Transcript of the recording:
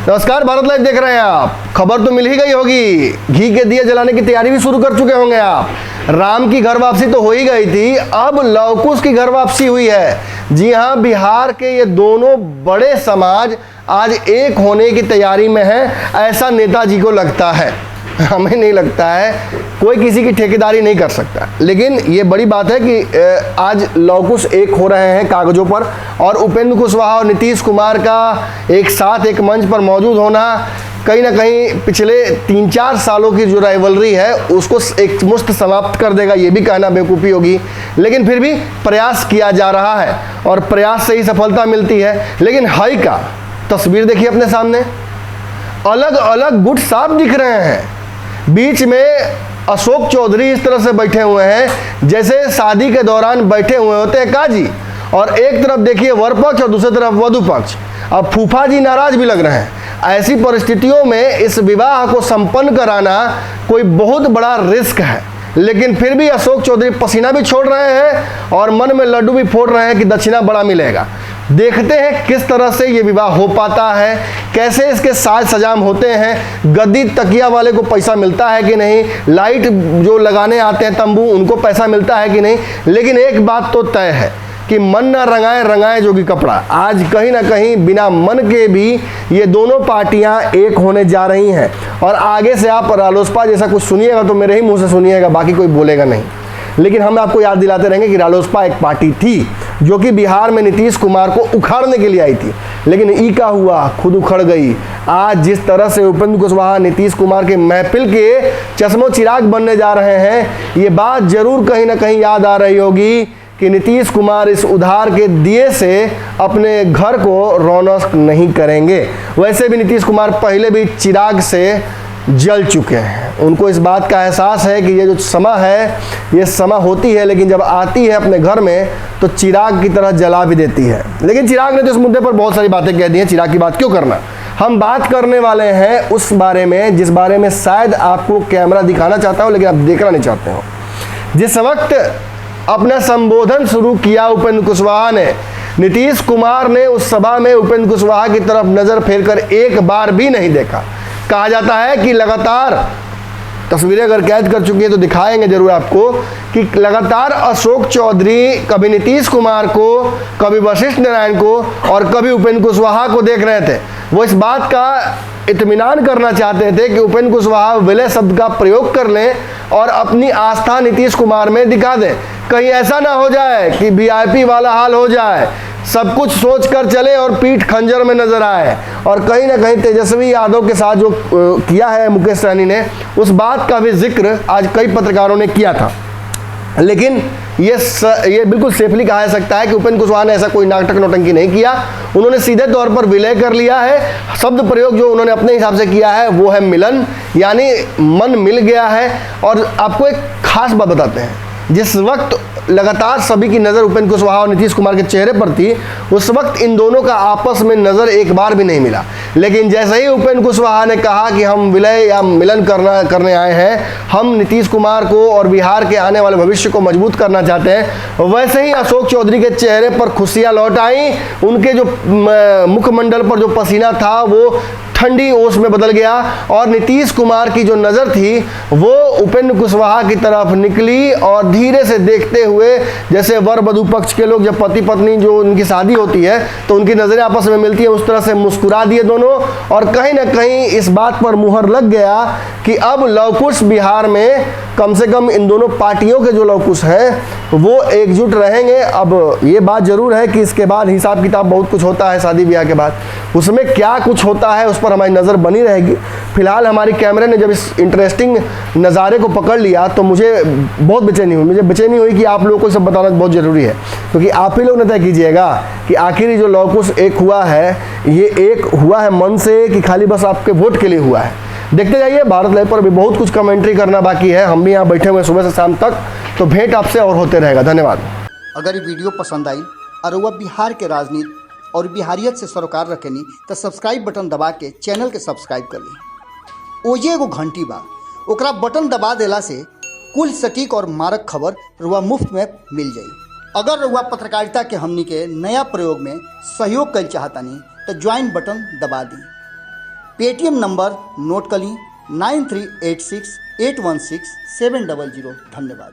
नमस्कार, भारत लाइव देख रहे हैं आप। खबर तो मिल ही गई होगी, घी के दिए जलाने की तैयारी भी शुरू कर चुके होंगे आप। राम की घर वापसी तो हो ही गई थी, अब लव कुश की घर वापसी हुई है। जी हां, बिहार के ये दोनों बड़े समाज आज एक होने की तैयारी में है, ऐसा नेताजी को लगता है। हमें नहीं लगता है, कोई किसी की ठेकेदारी नहीं कर सकता। लेकिन ये बड़ी बात है कि आज लव कुश एक हो रहे हैं कागजों पर, और उपेंद्र कुशवाहा और नीतीश कुमार का एक साथ एक मंच पर मौजूद होना कहीं ना कहीं पिछले 3-4 सालों की जो राइवलरी है उसको एक मुश्त समाप्त कर देगा, ये भी कहना बेवकूफ़ी होगी। लेकिन फिर भी प्रयास किया जा रहा है और प्रयास से ही सफलता मिलती है। लेकिन हाई का तस्वीर देखिए अपने सामने, अलग अलग गुट साफ दिख रहे हैं। बीच में अशोक चौधरी इस तरह से बैठे हुए हैं जैसे शादी के दौरान बैठे हुए होते हैं काजी, और एक तरफ देखिए वर पक्ष और दूसरी तरफ वधु पक्ष। अब फूफा जी नाराज भी लग रहे हैं। ऐसी परिस्थितियों में इस विवाह को संपन्न कराना कोई बहुत बड़ा रिस्क है, लेकिन फिर भी अशोक चौधरी पसीना भी छोड़ रहे हैं और मन में लड्डू भी फोड़ रहे हैं कि दक्षिणा बड़ा मिलेगा। देखते हैं किस तरह से ये विवाह हो पाता है, कैसे इसके साज सजाम होते हैं, गद्दी तकिया वाले को पैसा मिलता है कि नहीं, लाइट जो लगाने आते हैं तंबू उनको पैसा मिलता है कि नहीं। लेकिन एक बात तो तय है कि मन ना रंगाए रंगाए जोगी कपड़ा। आज कहीं ना कहीं बिना मन के भी ये दोनों पार्टियां एक होने जा रही हैं, और आगे से आप रालोसपा जैसा कुछ सुनिएगा तो मेरे ही मुंह से सुनिएगा, बाकी कोई बोलेगा नहीं। लेकिन हम आपको याद दिलाते रहेंगे कि रालोसपा एक पार्टी थी जो कि बिहार में नीतीश कुमार को उखाड़ने के लिए आई थी, लेकिन ई का हुआ, खुद उखड़ गई। आज जिस तरह से उपेंद्र कुशवाहा नीतीश कुमार के महफिल के चश्मो चिराग बनने जा रहे हैं, ये बात जरूर कहीं ना कहीं याद आ रही होगी कि नीतीश कुमार इस उधार के दिए से अपने घर को रौनक नहीं करेंगे। वैसे भी नीतीश कुमार पहले भी चिराग से जल चुके हैं। उनको इस बात का एहसास है कि ये जो समय है ये समय होती है, लेकिन जब आती है अपने घर में तो चिराग की तरह जला भी देती है। लेकिन चिराग ने तो इस मुद्दे पर बहुत सारी बातें कह दी हैं, चिराग की बात क्यों करना। हम बात करने वाले हैं उस बारे में जिस बारे में शायद आपको कैमरा दिखाना चाहता हूँ लेकिन आप देखना नहीं चाहते हो। जिस वक्त अपना संबोधन शुरू किया उपेंद्र कुशवाहा ने, नीतीश कुमार ने उस सभा में उपेंद्र कुशवाहा की तरफ नजर फेरकर एक बार भी नहीं देखा। कहा जाता है कि लगातार तस्वीरें अगर कैद कर चुकी है तो दिखाएंगे जरूर आपको कि लगातार अशोक चौधरी कभी नीतीश कुमार को, कभी वशिष्ठ नारायण को और कभी उपेंद्र कुशवाहा को देख रहे थे। वो इस बात का इत्मीनान करना चाहते थे कि उपेंद्र कुशवाहा विलय शब्द का प्रयोग कर लें और अपनी आस्था नीतीश कुमार में दिखा दें। कहीं ऐसा ना हो जाए कि वीआईपी वाला हाल हो जाए, सब कुछ सोच कर चले और पीठ खंजर में नजर आए। और कहीं ना कहीं तेजस्वी यादव के साथ जो किया है मुकेश सहनी ने, उस बात का भी जिक्र आज कई पत्रकारों ने किया था। लेकिन ये बिल्कुल सेफली कहा जा सकता है कि उपेंद्र कुशवाहा ने ऐसा कोई नाटक नौटंकी नहीं किया। उन्होंने सीधे तौर पर विलय कर लिया है। शब्द प्रयोग जो उन्होंने अपने हिसाब से किया है वो है मिलन, यानी मन मिल गया है। और आपको एक खास बात बताते हैं, जिस वक्त लगातार सभी की नज़र उपेंद्र कुशवाहा और नीतीश कुमार के चेहरे पर थी, उस वक्त इन दोनों का आपस में नज़र एक बार भी नहीं मिला। लेकिन जैसे ही उपेंद्र कुशवाहा ने कहा कि हम विलय या मिलन करने आए हैं, हम नीतीश कुमार को और बिहार के आने वाले भविष्य को मजबूत करना चाहते हैं, वैसे ही अशोक चौधरी के चेहरे पर खुशियाँ लौट आई। उनके जो मुखमंडल पर जो पसीना था वो ठंडी ओस में बदल गया, और नीतीश कुमार की जो नज़र थी वो उपेंद्र कुशवाहा की तरफ निकली। और धीरे से देखते हुए, जैसे वर वधू पक्ष के लोग जब पति पत्नी जो उनकी शादी होती है तो उनकी नज़रें आपस में मिलती है, उस तरह से मुस्कुरा दिए दोनों। और कहीं ना कहीं इस बात पर मुहर लग गया कि अब लव कुश बिहार में कम से कम इन दोनों पार्टियों के जो लव कुश हैं वो एकजुट रहेंगे। अब ये बात जरूर है कि इसके बाद हिसाब किताब बहुत कुछ होता है शादी ब्याह के बाद, उसमें क्या कुछ होता है उस पर हमारी नज़र बनी रहेगी। फिलहाल हमारी कैमरे ने जब इस इंटरेस्टिंग नज़ारे को पकड़ लिया तो मुझे बहुत बेचैनी हुई। मुझे बेचैनी हुई कि आप लोगों को सब बताना बहुत ज़रूरी है, क्योंकि आप ही लोग ने तय कीजिएगा कि आखिर जो लव कुश एक हुआ है, ये एक हुआ है मन से कि खाली बस आपके वोट के लिए हुआ है। देखते जाइए, भारत लाइव पर भी बहुत कुछ कमेंट्री करना बाकी है। हम भी यहाँ बैठे हुए सुबह से शाम तक, तो भेंट आपसे और होते रहेगा। धन्यवाद। अगर ये वीडियो पसंद आई और वह बिहार के राजनीति और बिहारियत से सरोकार रखेनी तो सब्सक्राइब बटन दबा के चैनल के सब्सक्राइब कर ली। ओजे एगो घंटी बा, ओकरा बटन दबा देला से कुल सटीक और मारक खबर रुआ मुफ्त में मिल जाई। अगर रुआ पत्रकारिता के हमनी के नया प्रयोग में सहयोग कर चाहतानी तो ज्वाइन बटन दबा दी। पेटीएम नंबर नोट कर ली 9386816700। धन्यवाद।